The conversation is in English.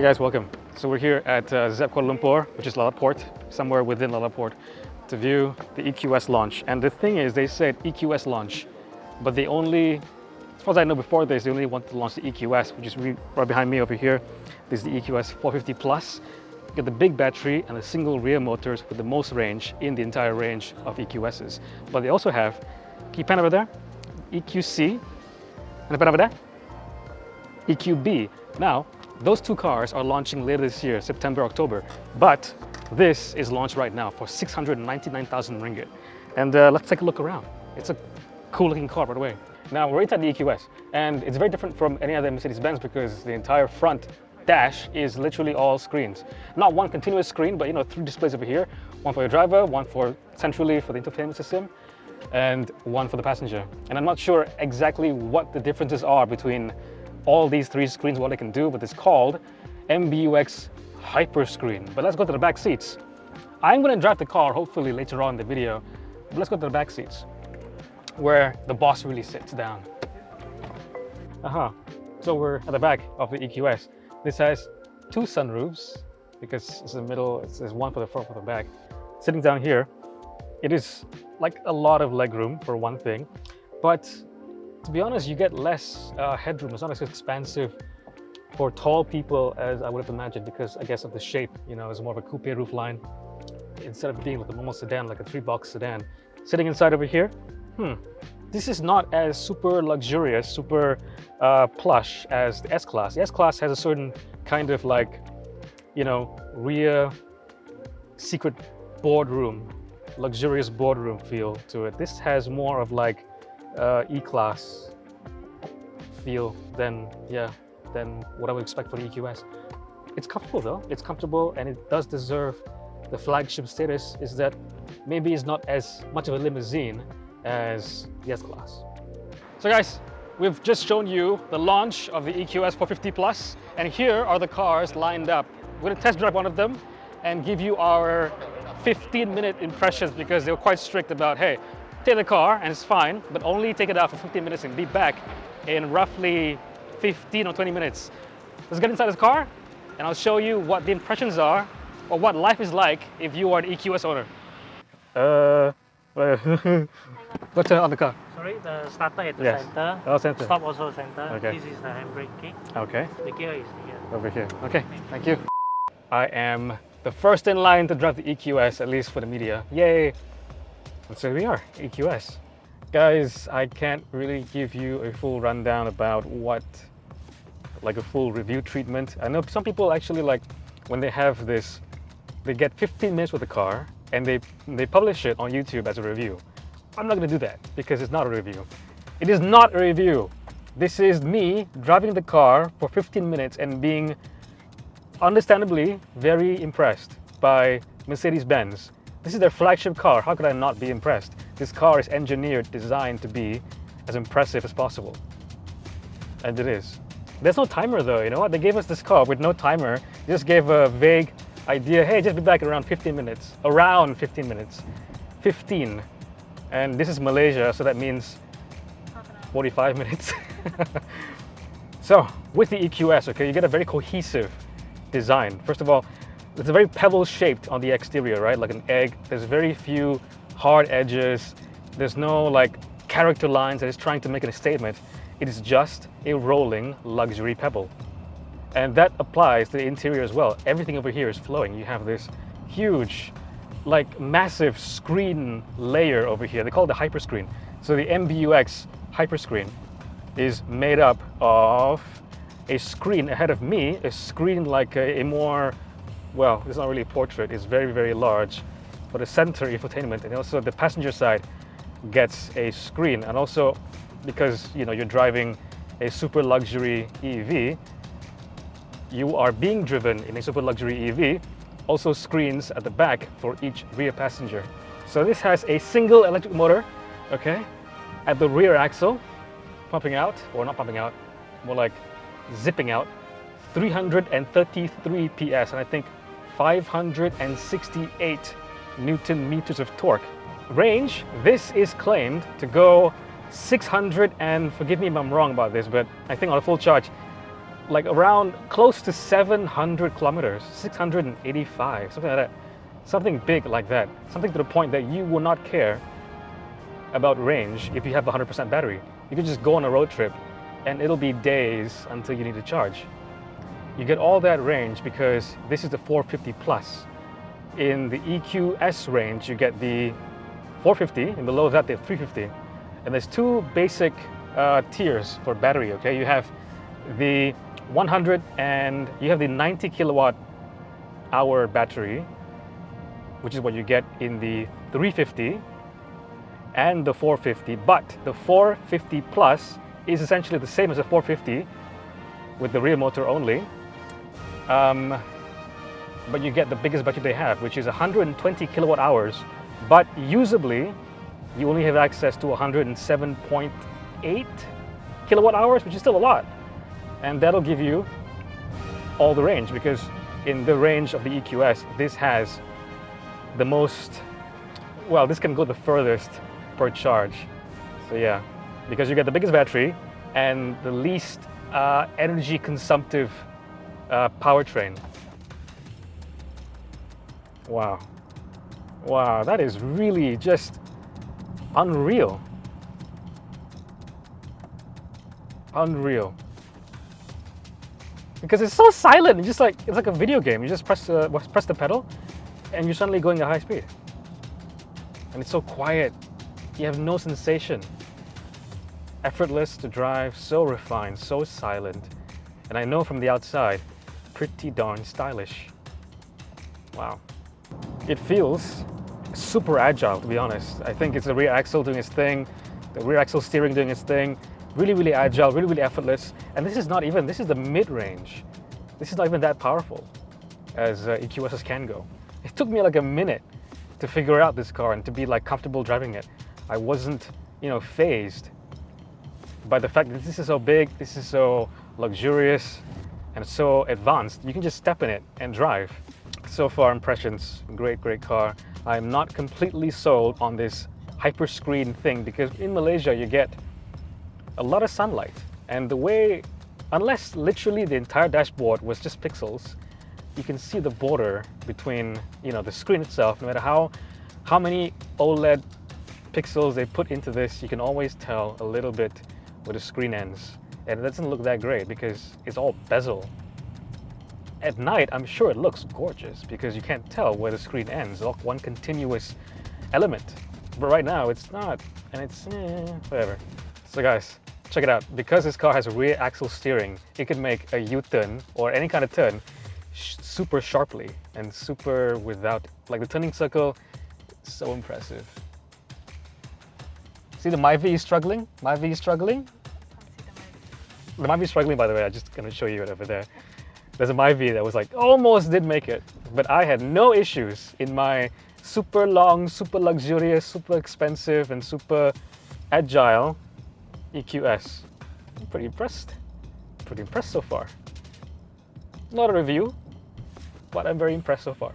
guys, welcome. So we're here at ZEP Kuala Lumpur, which is Lalaport, somewhere within Lalaport, to view the EQS launch. And the thing is, they said EQS launch, but they only, as far as I know before this, they only wanted to launch the EQS, which is right behind me over here. This is the EQS 450 Plus. You get the big battery and the single rear motors with the most range in the entire range of EQSs. But they also have, can you pan over there? EQC, and pan over there? EQB. Now, those two cars are launching later this year, September, October. But this is launched right now for 699,000 ringgit. And let's take a look around. It's a cool looking car, by the way. Now, we're inside the EQS, and it's very different from any other Mercedes-Benz because the entire front dash is literally all screens. Not one continuous screen, but three displays over here. One for your driver, one for centrally for the infotainment system, and one for the passenger. And I'm not sure exactly what the differences are between all these three screens, what they can do, but it's called MBUX Hyper screen. But let's go to the back seats. I'm going to drive the car hopefully later on in the video, but let's go to the back seats where the boss really sits down. So we're at the back of the EQS. This has two sunroofs because it's in the middle, there's one for the front, for the back. Sitting down here, it is like a lot of legroom for one thing, but to be honest, you get less headroom. It's not as expansive for tall people as I would have imagined because I guess of the shape, it's more of a coupe roofline instead of being like a normal sedan, like a 3-box sedan. Sitting inside over here, this is not as super luxurious, super plush as the S-Class. The S-Class has a certain kind of like, rear secret boardroom, luxurious boardroom feel to it. This has more of like E-Class feel than what I would expect for the EQS. It's comfortable though, it's comfortable, and it does deserve the flagship status, is that maybe it's not as much of a limousine as the S-Class. So guys, we've just shown you the launch of the EQS 450 Plus, and here are the cars lined up. We're gonna test drive one of them and give you our 15-minute impressions because they were quite strict about, hey, take the car and it's fine, but only take it out for 15 minutes and be back in roughly 15 or 20 minutes. Let's get inside this car and I'll show you what the impressions are or what life is like if you are an EQS owner. What's on the car? Sorry, the starter at the center. Oh, center. Stop also center. Okay. This is the handbrake key. Okay. The gear is here. Over here. Okay, thank you. I am the first in line to drive the EQS, at least for the media. Yay! And so we are, EQS. Guys, I can't really give you a full rundown about like a full review treatment. I know some people actually like, when they have this, they get 15 minutes with the car and they publish it on YouTube as a review. I'm not gonna do that because it's not a review. It is not a review. This is me driving the car for 15 minutes and being understandably very impressed by Mercedes-Benz. This is their flagship car. How could I not be impressed? This car is engineered, designed to be as impressive as possible. And it is. There's no timer though, you know what? They gave us this car with no timer. They just gave a vague idea, hey, just be back in around 15 minutes. Around 15 minutes. 15. And this is Malaysia, so that means 45 minutes. So, with the EQS, okay, you get a very cohesive design. First of all, it's a very pebble shaped on the exterior, right? Like an egg. There's very few hard edges. There's no like character lines that is trying to make a statement. It is just a rolling luxury pebble. And that applies to the interior as well. Everything over here is flowing. You have this huge, like massive screen layer over here. They call it the hyper screen. So the MBUX hyper screen is made up of a screen ahead of me, a screen like a more, well, it's not really a portrait, it's very, very large, for the center infotainment, and also the passenger side gets a screen. And also because you're driving a super luxury EV, you are being driven in a super luxury EV, also screens at the back for each rear passenger. So this has a single electric motor, okay, at the rear axle, pumping out, or not pumping out, more like zipping out, 333 PS, and I think 568 Newton meters of torque. Range, this is claimed to go 600 and, forgive me if I'm wrong about this, but I think on a full charge, like around close to 700 kilometers, 685, something like that. Something big like that. Something to the point that you will not care about range if you have 100% battery. You can just go on a road trip and it'll be days until you need to charge. You get all that range because this is the 450 plus. In the EQS range, you get the 450, and below that, the 350. And there's two basic tiers for battery, okay? You have the 100 and you have the 90 kilowatt hour battery, which is what you get in the 350 and the 450. But the 450 plus is essentially the same as the 450 with the rear motor only. But you get the biggest battery they have, which is 120 kilowatt hours. But usably, you only have access to 107.8 kilowatt hours, which is still a lot. And that'll give you all the range, because in the range of the EQS, this has the most, well, this can go the furthest per charge. So yeah, because you get the biggest battery and the least energy consumptive powertrain. Wow. Wow, that is really just unreal. Unreal. Because it's so silent, it's like a video game. You just press the pedal and you're suddenly going at high speed. And it's so quiet. You have no sensation. Effortless to drive, so refined, so silent. And I know from the outside, pretty darn stylish. Wow. It feels super agile, to be honest. I think it's the rear axle doing its thing, the rear axle steering doing its thing. Really, really agile, really, really effortless. And this is the mid-range. This is not even that powerful as EQSs can go. It took me like a minute to figure out this car and to be like comfortable driving it. I wasn't, fazed by the fact that this is so big, this is so luxurious and so advanced. You can just step in it and drive. So far impressions, great, great car. I'm not completely sold on this hyper screen thing because in Malaysia you get a lot of sunlight, and the way, unless literally the entire dashboard was just pixels, you can see the border between the screen itself. No matter how many OLED pixels they put into this, you can always tell a little bit where the screen ends, and it doesn't look that great because it's all bezel. At night, I'm sure it looks gorgeous because you can't tell where the screen ends. It's all one continuous element. But right now, it's not, and it's whatever. So guys, check it out. Because this car has rear axle steering, it can make a U-turn or any kind of turn super sharply and super without, like the turning circle, so impressive. See the MyV is struggling? MyV is struggling? The MyV is struggling, by the way. I'm just gonna show you it over there. There's a MyV that was like, almost did make it, but I had no issues in my super long, super luxurious, super expensive, and super agile EQS. I'm pretty impressed. Pretty impressed so far. Not a review, but I'm very impressed so far.